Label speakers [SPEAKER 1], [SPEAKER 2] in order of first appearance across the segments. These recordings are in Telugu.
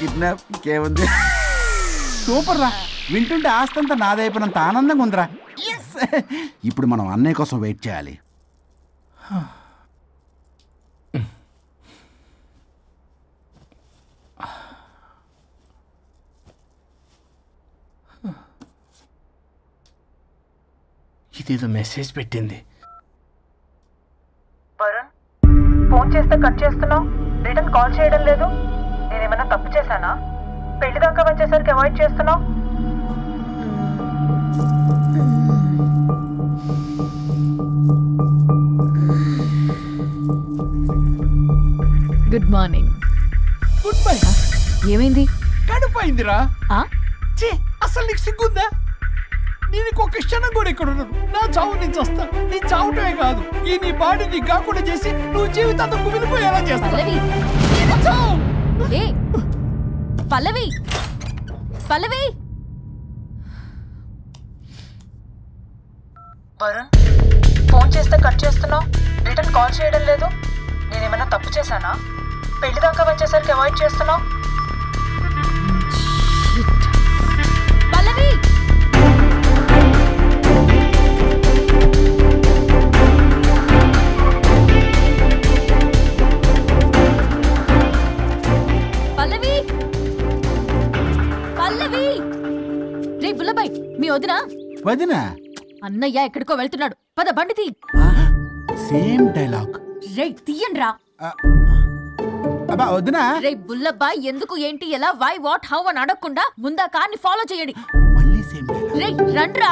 [SPEAKER 1] కిడ్నాప్ ఇంకేముంది. సూపర్ రా, వింటుంటే ఆస్తంతా నాదైపోయినంత ఆనందంగా ఉందిరా. ఇప్పుడు మనం అన్నయ్య కోసం వెయిట్ చేయాలి.
[SPEAKER 2] ఇదేదో మెసేజ్ పెట్టింది.
[SPEAKER 3] వరుణ్, ఫోన్ చేస్తే కట్ చేస్తున్నావు, రిటర్న్ కాల్ చేయడం లేదు. నేనేమన్నా తప్పు చేశానా? పెళ్లి దాకా వచ్చేసరికి అవాయిడ్ చేస్తున్నావు.
[SPEAKER 4] Good morning.
[SPEAKER 2] Good bye.
[SPEAKER 4] ఏమైంది?
[SPEAKER 2] కడుపైందిరా. అసలు నీకు సిగ్గుందా? నేను ఇంకొక క్షణం కూడా ఇక్కడ ఉన్నాను. నా చావు నుంచి వస్తా. నీ చావుటమే కాదు, ఈ నీ బాడీ నీకు కాకుండా చేసి నువ్వు జీవితాంతం కుమిలిపోయేలా చేస్తావు.
[SPEAKER 4] పల్లవి, పల్లవి.
[SPEAKER 3] వరుణ్, ఫోన్ చేస్తే కట్ చేస్తున్నావు, రిటర్న్ కాల్ చేయడం లేదు. నేనేమన్నా తప్పు చేశానా? పెళ్లి దాకా వచ్చేసరికి అవాయిడ్ చేస్తున్నావు.
[SPEAKER 4] పల్లవి, పల్లవి, పల్లవి. రే బుల్లబాయ్, మీ వదినా?
[SPEAKER 1] వదినా?
[SPEAKER 4] అన్నయ్య ఎక్కడికో వెళ్తున్నాడు, పద బండి తీ.
[SPEAKER 1] Same dialogue.
[SPEAKER 4] రే తీయండి రా.
[SPEAKER 1] వదినా?
[SPEAKER 4] రే బుల్లబాయ్, ఎందుకు ఏంటి ఎలా వై వాట్ హౌ అని అడగకుండా ముందా కార్ని ఫాలో చేయండి.
[SPEAKER 1] మళ్ళీ సేమ్ డైలాగ్.
[SPEAKER 4] రే రండ్రా.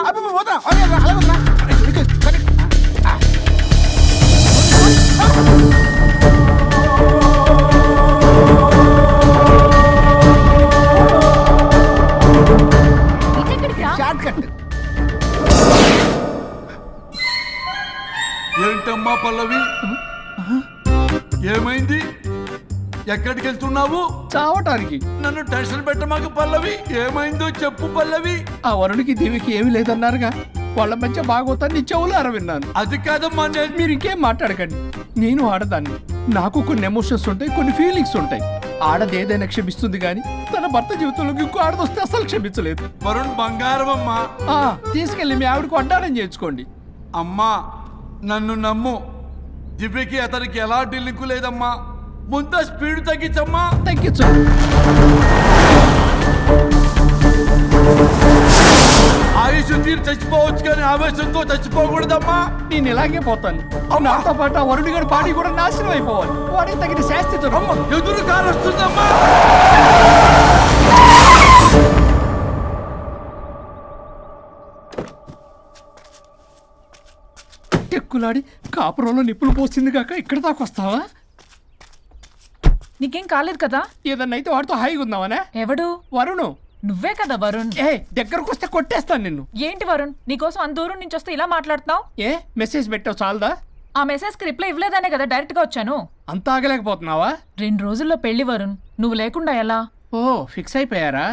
[SPEAKER 5] ఏంటమ్మా పల్లవి, ఏమైంది? ఎక్కడికి వెళ్తున్నావు?
[SPEAKER 2] చావటానికి.
[SPEAKER 5] నన్ను టెన్షన్ పెట్టమాక పల్లవి, ఏమైందో చెప్పు పల్లవి.
[SPEAKER 2] ఆ వరుడికి దేవికి ఏమీ లేదన్నారుగా, వాళ్ళ మధ్య బాగోతాన్ని చెవులారా విన్నాను.
[SPEAKER 5] అది కాదమ్మా.
[SPEAKER 2] మీరు ఇంకేం మాట్లాడకండి. నేను ఆడదాన్ని, నాకు కొన్ని ఎమోషన్స్ ఉంటాయి, కొన్ని ఫీలింగ్స్ ఉంటాయి. ఆడది ఏదైనా క్షమిస్తుంది కానీ తన భర్త జీవితంలోకి ఇంకో ఆడదొస్తే అసలు క్షమించలేదు.
[SPEAKER 5] వరుణ్ బంగారం అమ్మా.
[SPEAKER 2] తీసుకెళ్ళి మీ ఆవిడకు వడ్డానం చేయించుకోండి.
[SPEAKER 5] అమ్మా నన్ను నమ్ము, దివ్యకి అతనికి ఎలాంటి లింకు లేదమ్మా. ముందు స్పీడ్ తగ్గించమ్మా.
[SPEAKER 2] తగ్గించు.
[SPEAKER 5] ఆయుష్ తీరు చచ్చిపోవచ్చు కానీ ఆవేశంతో చచ్చిపోకూడదమ్మా.
[SPEAKER 2] నేను ఇలాగే పోతాను. నాతో పాటు ఆ వరుడి గారి బాడీ కూడా నాశనం అయిపోవాలి. వాడికి తగిన శాస్తి
[SPEAKER 5] ఎదురు కారు వస్తుందమ్మా.
[SPEAKER 2] ఎక్కులాడి కాపురంలో నిప్పులు పోసింది కాక ఇక్కడ దాకా వస్తావా?
[SPEAKER 3] నీకేం కాలేదు కదా?
[SPEAKER 2] ఏదన్నా అయితే వాడితో హాయిగా ఉందావనా?
[SPEAKER 3] ఎవడు?
[SPEAKER 2] వరుణు.
[SPEAKER 3] నువ్వే కదా వరుణ్.
[SPEAKER 2] దగ్గరకు వస్తే కొట్టేస్తాను నిన్ను.
[SPEAKER 3] ఏంటి వరుణ్, నీకోసం అంత దూరం నుంచి వస్తే ఇలా మాట్లాడుతున్నావు?
[SPEAKER 2] మెసేజ్ పెట్టావు చాలదా?
[SPEAKER 3] ఆ మెసేజ్ కి రిప్లై ఇవ్వలేదనే కదా డైరెక్ట్ గా వచ్చాను.
[SPEAKER 2] అంత ఆగలేకపోతున్నావా?
[SPEAKER 3] 2 రోజుల్లో పెళ్లి వరుణ్, నువ్వు లేకుండా ఎలా?
[SPEAKER 2] ఫిక్స్ అయిపోయారా?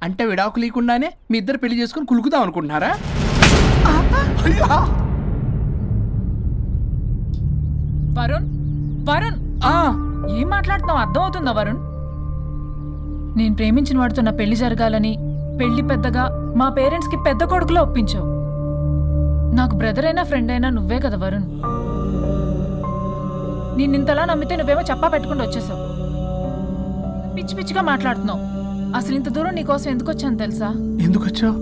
[SPEAKER 2] అంటే విడాకు లేకుండానే మీ ఇద్దరు పెళ్లి చేసుకుని కులుకుదాం అనుకుంటున్నారా?
[SPEAKER 3] వరుణ్, వరుణ్, ఏం మాట్లాడుతున్నావు అర్థం అవుతుందా వరుణ్? నేను ప్రేమించిన వాడితో నా పెళ్లి జరగాలని పెళ్లి పెద్దగా మా పేరెంట్స్ కి పెద్ద కొడుకులో ఒప్పించావు. నాకు బ్రదర్ అయినా ఫ్రెండ్ అయినా నువ్వే కదా వరుణ్. నిన్నింతలా నమ్మితే నువ్వేమో చెప్పా పెట్టుకుంటూ వచ్చేసావు. పిచ్చి పిచ్చిగా మాట్లాడుతున్నావు. అసలు ఇంత దూరం నీకోసం ఎందుకు వచ్చాను తెలుసా?
[SPEAKER 2] ఎందుకు వచ్చావు?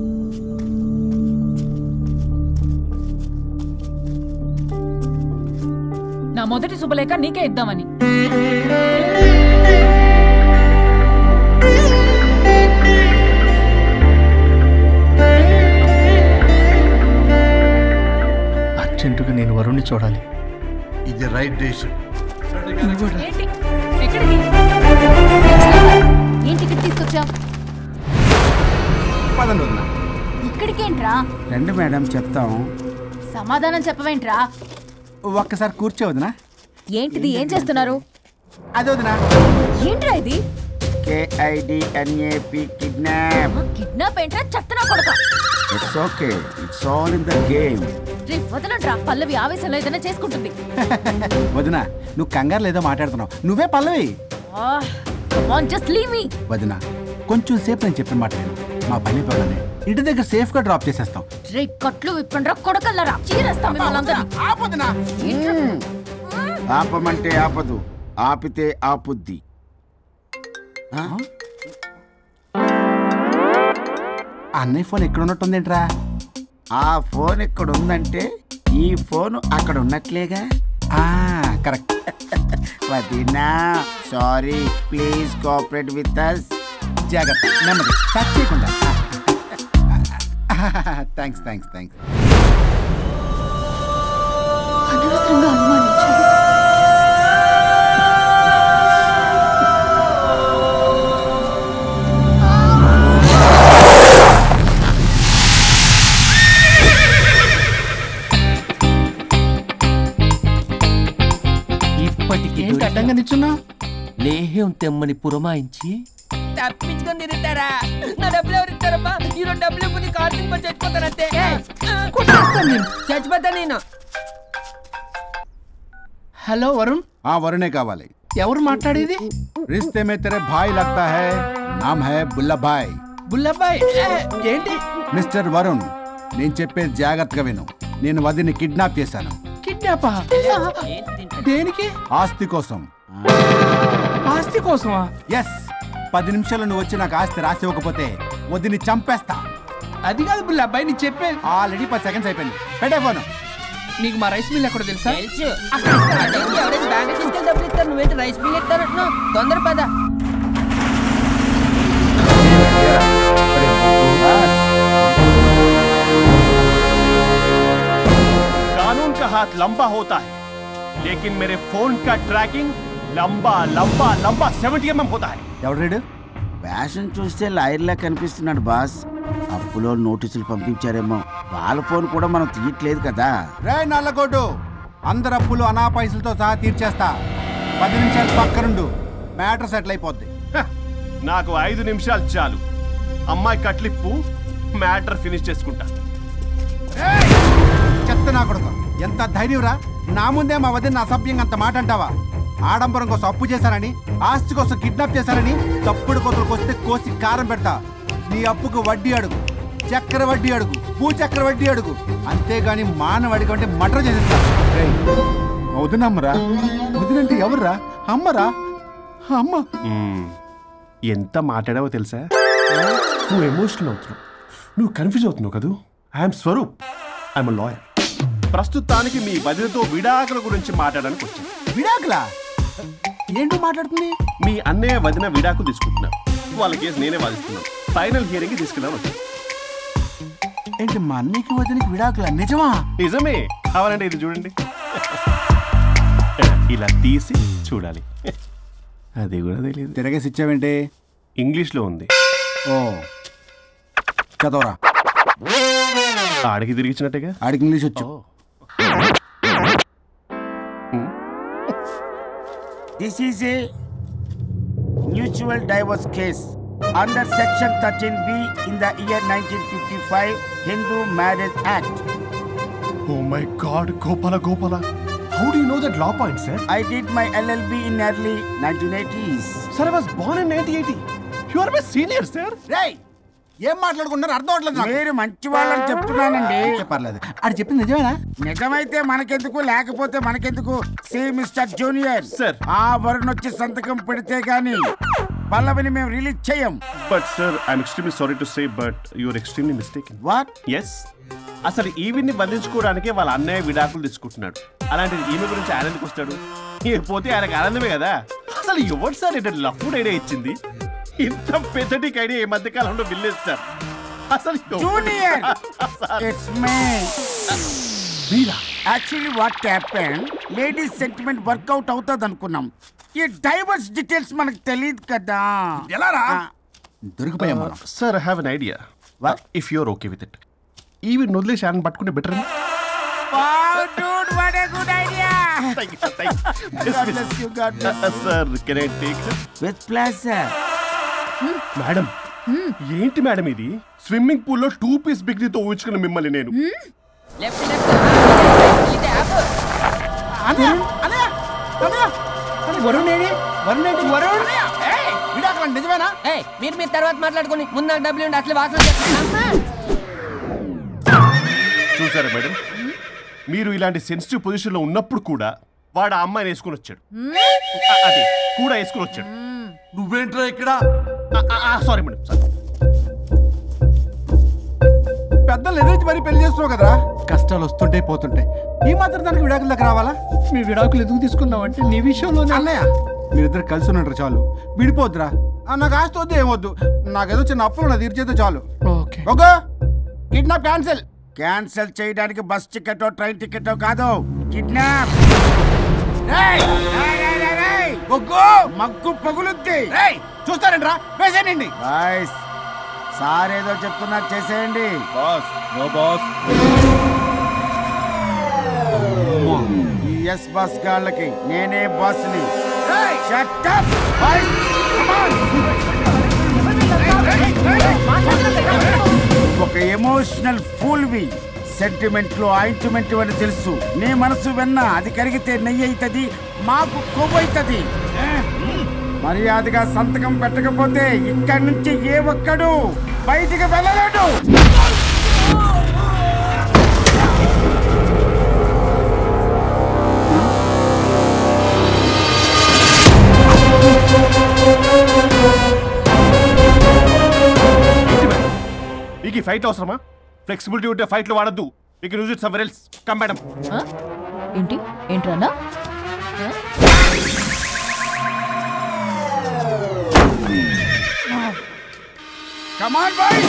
[SPEAKER 3] నా మొదటి శుభలేఖ నీకే ఇద్దామని.
[SPEAKER 2] అర్జెంటుగా నేను వరుణ్ణి చూడాలి.
[SPEAKER 5] ఇది రైట్ డెసిషన్.
[SPEAKER 3] ఏంటి? ఎక్కడికి?
[SPEAKER 4] ఏంటి ఇక్కడ తీసుకొచ్చా? ఇక్కడికేంట్రా?
[SPEAKER 1] రండి మేడం చెప్తాం.
[SPEAKER 4] సమాధానం చెప్పవేంట్రా?
[SPEAKER 1] ఒక్కసారి కూర్చోవద్దునా?
[SPEAKER 4] ఏంటిది? ఏం చేస్తున్నారు?
[SPEAKER 1] అది వదినా.
[SPEAKER 4] ఏంట్రా ఇది?
[SPEAKER 1] KIDNAP kidnap.
[SPEAKER 4] కిడ్నాప్ ఏంట్రా చెత్తనా కొడక?
[SPEAKER 1] It's okay, it's all in the game.
[SPEAKER 4] రే వదలండ్రా, పల్లవి ఆవేశంలో ఏదైనా చేసుకుంటుంది.
[SPEAKER 1] వదినా నువ్వు కంగారు లేదో మాట్లాడుతున్నావు. నువ్వే పల్లవి.
[SPEAKER 4] Come on, just leave me.
[SPEAKER 1] వదిన కొంచెం సేపు నేను చెప్పిన మాట విను. మా పని పగలనే ఇంటి దగ్గర సేఫ్ గా డ్రాప్ చేసేస్తాం.
[SPEAKER 4] రే కట్లు విప్పండ్రా కొడకల్లరా. చీరేస్తాం మిమ్మల్ని అందరినీ.
[SPEAKER 6] ఆపమంటే ఆపదు, ఆపితే ఆపుద్ది.
[SPEAKER 1] అన్నయ్య ఫోన్ ఎక్కడ ఉన్నట్టుందేంట్రా?
[SPEAKER 6] ఆ ఫోన్ ఇక్కడ ఉందంటే ఈ ఫోన్ అక్కడ ఉన్నట్లేగా.
[SPEAKER 1] కరెక్ట్.
[SPEAKER 6] వదినా sorry, please cooperate with us.
[SPEAKER 1] జాగ్రత్త, నెమ్మది, టచ్ చేయకుండా. థ్యాంక్స్.
[SPEAKER 4] అనవసరంగా అనుమానించాను.
[SPEAKER 2] ఏంటి అడ్డంగా నిల్చున్నా?
[SPEAKER 7] లేహ్యం తెమ్మని పురమాయించి తప్పించుకొని తిరుగుతారా? నా డబ్బులు ఎవరు ఇస్తారమ్మా? ఈరోజు డబ్బులు ఇవ్వని కార్తీక్ పని చచ్చిపోతానంతే. చచ్చిపోతా నేను.
[SPEAKER 2] హలో వరుణ్.
[SPEAKER 1] వరుణే కావాలి.
[SPEAKER 2] ఎవరు మాట్లాడేది?
[SPEAKER 1] रिश्ते में तेरे भाई लगता है, नाम है बुल्ला भाई.
[SPEAKER 2] బుల్లబ్బాయ్ ఏంటి?
[SPEAKER 1] మిస్టర్ వరుణ్, నేను చెప్పేది జాగ్రత్తగా విను. నేను వదిని కిడ్నాప్ చేశాను.
[SPEAKER 2] కిడ్నాపా? దేనికి?
[SPEAKER 1] ఆస్తి కోసం.
[SPEAKER 2] ఆస్తి కోసమా?
[SPEAKER 1] ఎస్. 10 నిమిషాలు నువ్వు వచ్చి నాకు ఆస్తి రాసి ఇవ్వకపోతే వదిని చంపేస్తా.
[SPEAKER 2] అది కాదు బుల్లబ్బాయ్, నీ చెప్పే.
[SPEAKER 1] ఆల్రెడీ 10 సెకండ్స్ అయిపోయింది. పెట్టే ఫోను.
[SPEAKER 2] నీకు మా రైస్ మిల్ ఎక్కడ తెలుసా?
[SPEAKER 7] తెలుసు. ఎవరైనా బ్యాంక్ తీసుకెళ్ళి డబ్బులు ఇస్తారు, నువ్వేంటి రైస్ బిల్ ఇస్తారంటున్నా? తొందర పద.
[SPEAKER 8] कानून का हाथ लंबा होता है, लेकिन मेरे फोन का ट्रैकिंग लंबा 70 mm होता है.
[SPEAKER 1] ఎవడు రీడు?
[SPEAKER 6] ఫ్యాషన్ చూస్తే లాయర్లా కనిపిస్తున్నాడు బాస్. అప్పులో నోటీసులు పంపించారేమో, వాళ్ళ ఫోన్ కూడా మనం తీయట్లేదు కదా.
[SPEAKER 1] రే నల్లగొడ్డు, అందరు అప్పులు అనా పైసలతో సహా తీర్చేస్తా. 10 నిమిషాలు పక్కనుండు, మ్యాటర్ సెటిల్ అయిపోద్ది.
[SPEAKER 8] నాకు 5 నిమిషాలు చాలు. అమ్మాయి కట్లిప్పు, మ్యాటర్ ఫినిష్ చేసుకుంటా.
[SPEAKER 1] చెత్త నా కొడుకు, ఎంత ధైర్యంరా? నా ముందే మా వదిన అసభ్యంగా అంత మాట అంటావా? ఆడంబరం కోసం అప్పు చేశారని, ఆస్తి కోసం కిడ్నాప్ చేశారని తప్పుడు కొతులకు వస్తే కోసి కారం పెడతా. నీ అప్పుకు వడ్డీ అడుగు, చక్కెర వడ్డీ అడుగు, భూచక్ర వడ్డీ అడుగు, అంతేగాని మానవ అడిగి అంటే మటర్ చేసేస్తా. వదినమ్మరా? వదినంటే ఎవర్రా? అమ్మరా? అమ్మ.
[SPEAKER 8] ఎంత మాట్లాడావో తెలుసా? నువ్వు ఎమోషనల్ అవుతున్నావు, నువ్వు కన్ఫ్యూజ్ అవుతున్నావు కదూ. I'm Swaroop, I'm lawyer. ప్రస్తుతానికి మీ వదినతో విడాకుల గురించి మాట్లాడడానికి వచ్చాను.
[SPEAKER 1] విడాకులా? ఏంటో మాట్లాడుతుంది?
[SPEAKER 8] మీ అన్నయ్య వదిన విడాకులు తీసుకుంటున్నారు. వాళ్ళ కేసు నేనే వాదిస్తున్నాను. ఫైనల్ హియరింగ్ తీసుకెళ్ళాను వచ్చాను.
[SPEAKER 1] ఏంటి మా అన్నయ్యకి వదినకి విడాకులా? నిజమా?
[SPEAKER 8] నిజమే. కావాలంటే ఇది చూడండి. ఇలా తీసి చూడాలి. అది కూడా తెలియదు.
[SPEAKER 1] తిరగేసి ఇచ్చావేంటి?
[SPEAKER 8] ఇంగ్లీష్లో ఉంది.
[SPEAKER 1] ఓ చదవరా.
[SPEAKER 8] ఆడికి తిరిగిచ్చినట్టుగా.
[SPEAKER 1] ఆడికి ఇంగ్లీష్ వచ్చు.
[SPEAKER 6] This is a mutual divorce case under section 13B in the year 1955 Hindu Marriage Act.
[SPEAKER 8] Oh my God, Gopala. How do you know that law point, sir?
[SPEAKER 6] I did my LLB in early 1980s.
[SPEAKER 8] Sir, I was born in 1980. You are my senior, sir.
[SPEAKER 1] రేయ్, ఏం మాట్లాడుకున్నారు అర్థం అవట్లేదు నాకు.
[SPEAKER 6] మీరు మంచి వాళ్ళని చెప్తున్నానండి.
[SPEAKER 1] పర్లేదు. అది చెప్పింది నిజమేనా?
[SPEAKER 6] నిజమైతే మనకెందుకు, లేకపోతే మనకెందుకు? See mister junior,
[SPEAKER 8] Sir.
[SPEAKER 6] ఆ వరుణ్ వచ్చి సంతకం పెడితే గాని పల్లవిని మేము రిలీజ్ చేయం.
[SPEAKER 8] But sir, I'm extremely sorry to say, but you are extremely mistaken.
[SPEAKER 6] What?
[SPEAKER 8] Yes. అసలు ఈవిడ్ని బంధించుకోవడానికే వాళ్ళ అన్నయ్య విడాకులు తీసుకుంటున్నాడు. అలాంటిది ఈమె గురించి ఆయన ఎందుకు వస్తాడు? పోతే ఆయనకు ఆనందమే కదా. అసలు ఎవరు సార్ ఇటు లఫ్డ్ ఐడియా ఇచ్చింది? ఇంత పెద్దటికి ఐడియా ఈ మధ్య కాలంలో విల్లేస్తారు. అసలు
[SPEAKER 6] జూనియర్, ఇట్స్ మీ.
[SPEAKER 8] మీరా?
[SPEAKER 6] Actually what happen, ladies sentiment work out అవుతుంది అనుకున్నాం. ఈ డైవర్స్ డీటెయిల్స్ మనకు తెలియదు కదా.
[SPEAKER 1] ఎలా రా? దొరికిపోయాం మనం.
[SPEAKER 8] Sir, I have an idea.
[SPEAKER 6] What?
[SPEAKER 8] If you're okay with it, ఈవిడ్ వదిలేసి ఆయన పట్టుకుంటే better.
[SPEAKER 6] Wow, dude, what a good idea.
[SPEAKER 8] God bless you, God bless you. Sir, can I take her?
[SPEAKER 6] With pleasure.
[SPEAKER 8] Madam, ఏంటి మేడం ఇది? స్విమ్మింగ్ పూల్ లో 2 పీస్ బిగ్నీతో ఊహించుకున్న మిమ్మల్ని నేను.
[SPEAKER 2] వరుణ్ ఏడి? వరుణ్ ఏంటి? వరుణ్
[SPEAKER 1] చెప్పండి నిజమేనా?
[SPEAKER 7] మీరు తర్వాత మాట్లాడుకుని ముందు నాకు డబ్బులు ఉండి అసలు వాసన
[SPEAKER 8] చూసారా మేడం, మీరు ఇలాంటి సెన్సిటివ్ పొజిషన్ లో ఉన్నప్పుడు కూడా వాడు ఆ అమ్మాయిని వేసుకుని వచ్చాడు. అదే కూడా వేసుకుని వచ్చాడు.
[SPEAKER 5] నువ్వేంట్రా ఇక్కడ?
[SPEAKER 8] Sorry madam, sorry.
[SPEAKER 1] పెద్దలు ఎదురు మరి పెళ్లి చేస్తున్నావు కదరా, కష్టాలు వస్తుంటే పోతుంటాయి. ఈ మాత్రం దానికి విడాకుల దగ్గర రావాలా?
[SPEAKER 2] మీ విడాకులు ఎందుకు తీసుకున్నావంటే నీ విషయంలోనే.
[SPEAKER 1] అన్నయ్య మీరిద్దరు కలిసి ఉన్నట్టు చాలు, విడిపోద్దురా. నాకు ఆస్తి వద్దు ఏమొద్దు, నాకేదో చిన్న అప్పులు నా తీర్చేస్తే చాలు.
[SPEAKER 2] Okay
[SPEAKER 1] okay, kidnap cancel.
[SPEAKER 6] Cancel చేయడానికి బస్ టికెట్ ట్రైన్ టికెట్ కాదు, కిడ్నాప్. మగ్గు పగులుద్ది.
[SPEAKER 1] చూస్తారంట్రా, వేసేయండి.
[SPEAKER 6] బాయ్స్ సార్ ఏదో చెప్తున్నారు, చేసేయండి.
[SPEAKER 8] Boss no boss.
[SPEAKER 6] ఈ ఎస్ బస్ గాళ్ళకి నేనే బాస్ని. ఒక ఎమోషనల్ ఫూల్వి. సెంటిమెంట్ లో ఆయింట్మెంట్ అని తెలుసు. నీ మనసు వెన్న, అది కరిగితే నెయ్యి అవుతుంది, మాకు కొవ్వు అవుతుంది. మర్యాదగా సంతకం పెట్టకపోతే ఇక్కడి నుంచి ఏ ఒక్కడు బయటికి వెళ్ళలేడు.
[SPEAKER 8] మీకు ఈ ఫైట్ అవసరమా? ఫ్లెక్సిబిలిటీ ఉంటే ఫైట్ లో వాడద్దు. You can use it somewhere else. Come madam.
[SPEAKER 4] ఏంట్రా?
[SPEAKER 6] Come on, boys!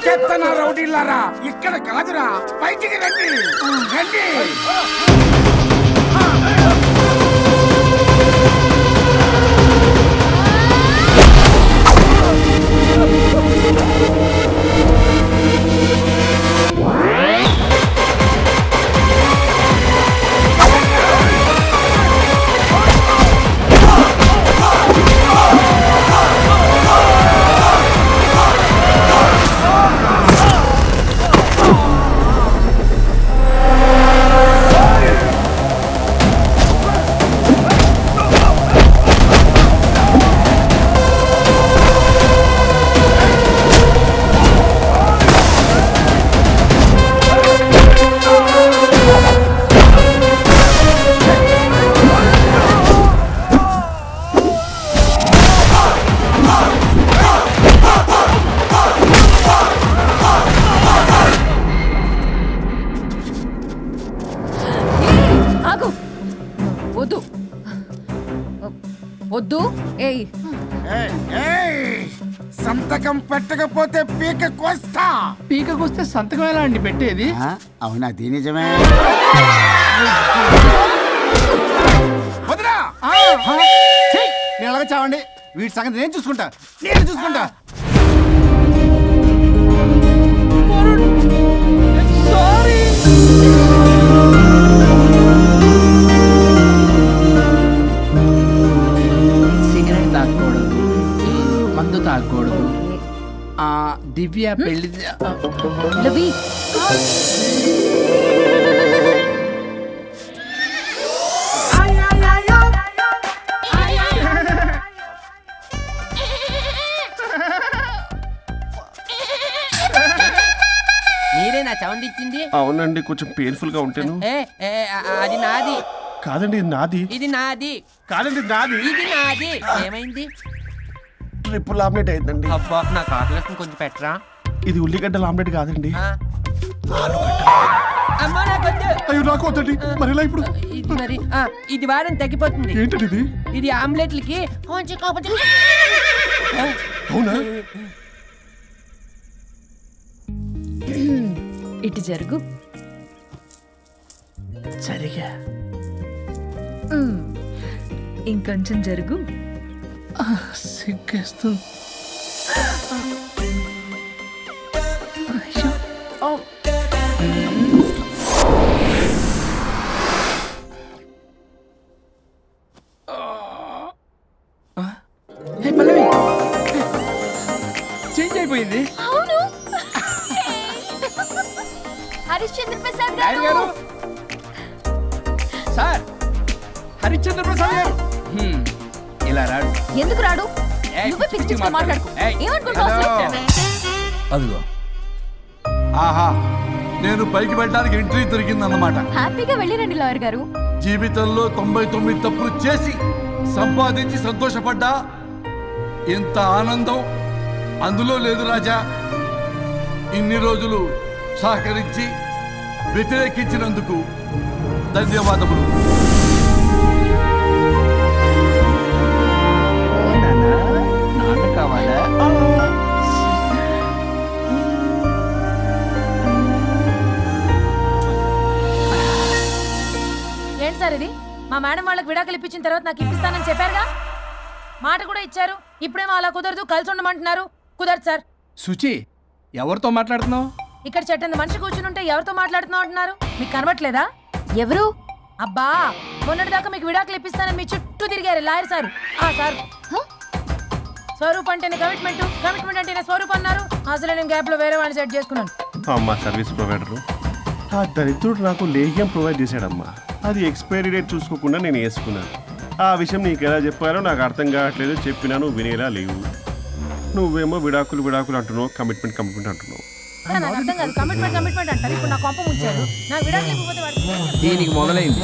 [SPEAKER 6] చెత్తనా రౌడీలారా, ఇక్కడ కాదురా, బయటికి రండి రండి.
[SPEAKER 4] వద్దు.
[SPEAKER 6] సంతకం పెట్టకపోతే పీక కోస్తా.
[SPEAKER 2] పీకకొస్తే సంతకం ఎలా అండి పెట్టేది?
[SPEAKER 6] అవునా, అది నిజమే.
[SPEAKER 1] వదిరా, నేను అలాగే చావండి. వీటి సంగతి నేను చూసుకుంటా.
[SPEAKER 2] సిగరెట్ తాగకూడదు, మందు తాగకూడదు. దివ్య పెళ్లి
[SPEAKER 7] మీరేనా సౌండ్ ఇచ్చింది?
[SPEAKER 8] అవునండి, కొంచెం పెయిన్ఫుల్ గా ఉంటాను.
[SPEAKER 7] అది నాది
[SPEAKER 8] కాదండి, నాది.
[SPEAKER 7] ఇది నాది
[SPEAKER 8] కాదండి, నాది.
[SPEAKER 7] ఇది నాది. ఏమైంది?
[SPEAKER 8] ట్రిపుల్ ఆమ్లెట్ అయిందండి.
[SPEAKER 7] అబ్బా, నాకు ఆకలిస్తుంది, కొంచెం పెట్టరా.
[SPEAKER 8] ఇది ఉల్లిగడ్డల ఆమ్లెట్ కాదండి.
[SPEAKER 7] అమ్మా నాకొద్దు.
[SPEAKER 8] అయ్యో నాకు వద్దండి. మరి ఇలా ఇప్పుడు
[SPEAKER 7] ఇది మరి ఇది వారం తగ్గిపోతుంది.
[SPEAKER 8] ఏంటండి ఇది?
[SPEAKER 7] ఇది ఆమ్లెట్లకి కొంచెం కాకపోతే.
[SPEAKER 8] అవునా?
[SPEAKER 4] ఇటు జరుగు.
[SPEAKER 2] సరిగా
[SPEAKER 4] ఇంకొంచెం జరుగు.
[SPEAKER 2] సిగ్గేస్తుంది. పల్లవి చేంజ్ అయిపోయింది.
[SPEAKER 4] అవును. హరిశ్చంద్ర ప్రసాద్
[SPEAKER 2] గారు
[SPEAKER 4] గారు.
[SPEAKER 2] సార్ హరిశ్చంద్ర ప్రసాద్ గారు ఇలా రాడు.
[SPEAKER 4] ఎందుకు రాడు? నువ్వే పిచ్చి పిచ్చిగా మాట్లాడుకో. ఏమనుకుంటావు?
[SPEAKER 5] అదిగో ఆహా, నేను పైకి వెళ్ళడానికి ఎంట్రీ దొరికిందన్నమాట.
[SPEAKER 4] హ్యాపీగా వెళ్ళిరండి లాయర్ గారు.
[SPEAKER 5] జీవితంలో 99 తప్పులు చేసి సంపాదించి సంతోషపడ్డా ఇంత ఆనందం అందులో లేదు రాజా. ఇన్ని రోజులు సహకరించి వ్యతిరేకించినందుకు ధన్యవాదములు.
[SPEAKER 2] నాన్న కావాలా?
[SPEAKER 9] ఏంటి సార్ ఇది? మా మేడం వాళ్ళకి విడాకులు ఇప్పించిన తర్వాత నాకు ఇప్పిస్తానని చెప్పారుగా, మాట కూడా ఇచ్చారు. ఇప్పుడేమో అలా కుదరదు, కలిసి ఉండమంటున్నారు. కుదరదు సార్.
[SPEAKER 2] సుచి, ఎవరితో మాట్లాడుతున్నావు?
[SPEAKER 9] ఇక్కడ చెట్టంత మనిషి కూర్చుని ఉంటే ఎవరితో మాట్లాడుతున్నావు అంటున్నారు? మీకు కనబట్లేదా?
[SPEAKER 4] ఎవరు?
[SPEAKER 9] అబ్బా, మొన్నటిదాకా మీకు విడాకులు ఇప్పిస్తానని మీ చుట్టూ తిరిగారు లాయర్ సార్. సార్, స్వరూప్ అంటేనే కమిట్మెంట్, కమిట్మెంట్ అంటేనే స్వరూప్ అన్నారు. అసలు నేను గ్యాప్ లో వేరే వాడిని సెట్ చేసుకున్నాను.
[SPEAKER 8] అమ్మా సర్వీస్ ప్రొవైడరు ఆ దరిద్రుడు నాకు లేహ్యం ప్రొవైడ్ చేశాడమ్మా. అది ఎక్స్పైరీ డేట్ చూసుకోకుండా నేను వేసుకున్నాను. ఆ విషయం నీకు ఎలా చెప్పారో నాకు అర్థం కావట్లేదు. చెప్పినా నువ్వు వినేలా లేవు. నువ్వేమో విడాకులు విడాకులు అంటున్నావు, కమిట్మెంట్ కమిట్మెంట్ అంటున్నావు.
[SPEAKER 9] నాకు అర్థం కాదు. కమిట్మెంట్ కమిట్మెంట్ అంటారు. ఇప్పుడు నా కొంప ముంచారు. నాకు విడాకులు ఇవ్వకపోతే వాడికి
[SPEAKER 2] దీనికి మొదలైంది.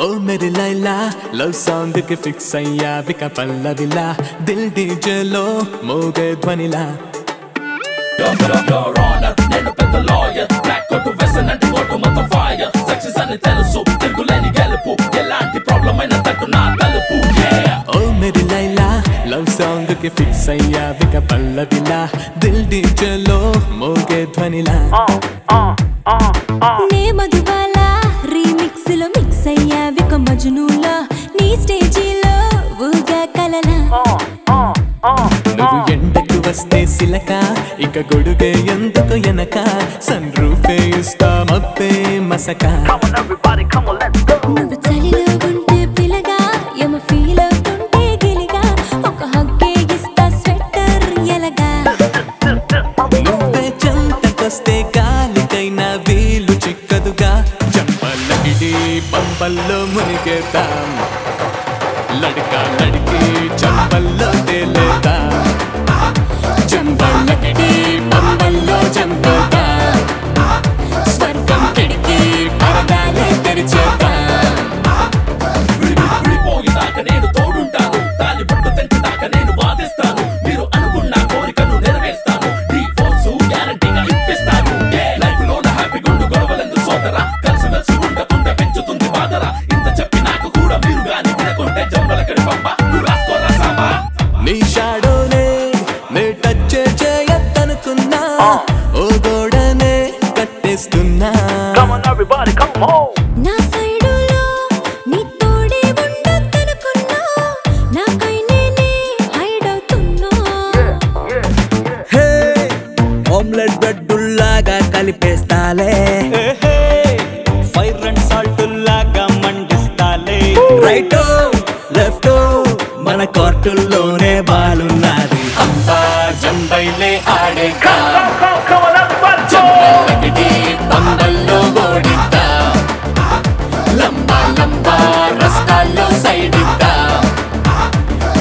[SPEAKER 10] ओ मेरी लैला लव सॉन्ग के फिक्स अయ్యా విక పల్లవిలా దిల్ డీజేలో మోగే ధ్వనిలా నేను పెద్ద లాయర్ బ్లాక్ కోట్ వెసన్ అంటే కోట్ మొత్తం ఫైర్ సక్సెస్ అని తెలుసు తిరుగులేని గెలుపు ఎలాంటి ప్రాబ్లం అయినా తట్టు నా తలుపు ఓ మేరీ లైలా లవ్ సాంగ్ కి ఫిక్స్ అయ్యా విక పల్లవిలా దిల్ డీజేలో మోగే ధ్వనిలా
[SPEAKER 11] నే మధుబాలా రీమిక్స్ లో మిక్స్ అయ్యా విక మజ్నూలా నీ స్టేజీలో ఊగా కలలా
[SPEAKER 10] నువ్వు ఎండకు వస్తే సిలక ఇక గొడుగే ఎందుకు ఎనక సన్ రూఫే ఇస్తా మబ్బే మసక
[SPEAKER 11] నువ్వు చలిలో ఉంటే పిలగా యమ ఫీల్ అవుతుంటే గిలిగా ఒక హగ్గే ఇస్తా స్వెటర్ ఎలగా
[SPEAKER 10] నువ్వే చెంతకొస్తే గాలికైనా వీలు చిక్కదుగా చంపలకిడి పంపల్లో మునిగేద్దాం లడికా లడికి చంపల్లో తేలేద్దాం చంపలకిడి పంపల్లో చంపేద్దాం స్వర్గం కిడికి పరదాలే తెరిచేద్దాం విడిపోయినాక నేను తోడుంటాను తాలి పట్టు తెంచుదాకా నేను వాదిస్తాను మీరు అనుకున్న కోరికను నెరవేర్స్తాను డివోర్స్ గ్యారంటీగా ఇప్పిస్తాను లైఫ్ లో హ్యాపీ గుండు గొడవలందు సోదరా కలిసి మెలిసి ఉండకుండా పెంచుతుంది బాధరా ఇంత చెప్పి నాకు కూడా మీరు గాని వినకుంటే జంబలకడి పంప నువ్వు రాసుకోరా సాంబా నీ షాడోనే నే టచ్ చేయద్దనుకున్నా ఓ గోడనే కట్టేస్తున్నా
[SPEAKER 11] నా సైడులో నీ తోడే ఉండొద్దనుకున్నా నాకై నేనే హైడ్ అవుతున్నా
[SPEAKER 10] హే ఆమ్లెట్ బ్రెడ్డుల్లాగా కలిపేస్తాలే ఫైర్ అండ్ సాల్ట్ లాగా మండిస్తాలే రైట్ లెఫ్ట్ మన కోర్టుల్లోనే బాలున్నది అంబా జంబైలే ఆడేగా జంబలకిడి బంబల్లో ఓడిద్దా లంబా లంబా రస్తాల్లో సైడిద్దా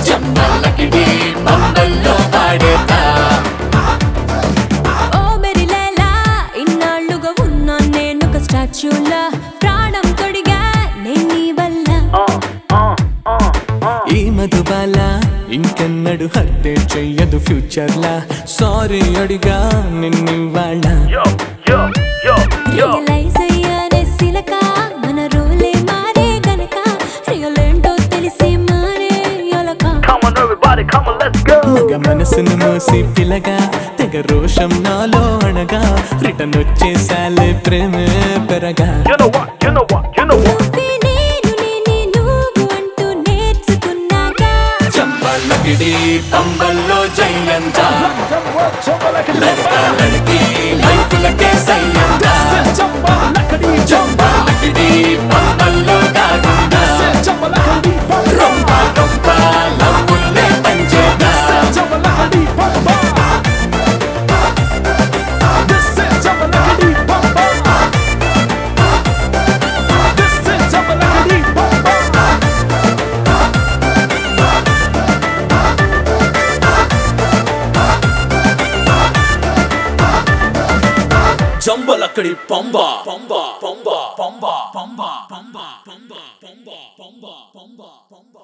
[SPEAKER 10] జంబలకిడి బంబల్లో ఆడేదా
[SPEAKER 11] ఓ మెరి లైలా ఇన్నాళ్ళుగా ఉన్నా నేనొక స్టాచ్యూలా ప్రాణం తొడిగా
[SPEAKER 12] ఎన్నడు హర్టే చెయ్యదు ఫ్యూచర్ లా సారీ అడిగా నిన్నివాళ్ళ
[SPEAKER 11] రియలైజ్ అయ్యానే సిలక మన రోలే మారే గనక రియల్ ఏంటో తెలిసి మారే యొలక
[SPEAKER 12] మగ మనసును మోసి పిల్లగా తెగ రోషం నాలో అనగా రిటర్న్ వచ్చేసాలే ప్రేమే పెరగా
[SPEAKER 11] నువ్వే నేను నేనే నువ్వు అంటూ నేర్చుకున్నాగా
[SPEAKER 10] చంపలకిడి పంబల్లో జయంత లడక లడకి లైఫ్లకే సయ్యంత చంపలకిడి పంబల్లో కాకుండా రొంప రొంప లవ్వుల్నే పంచేదా జంబలక్కడి పంబ పంబ పంబ పంబ పంబ పంబ పంబ పంబ పంబ పంబ పంబ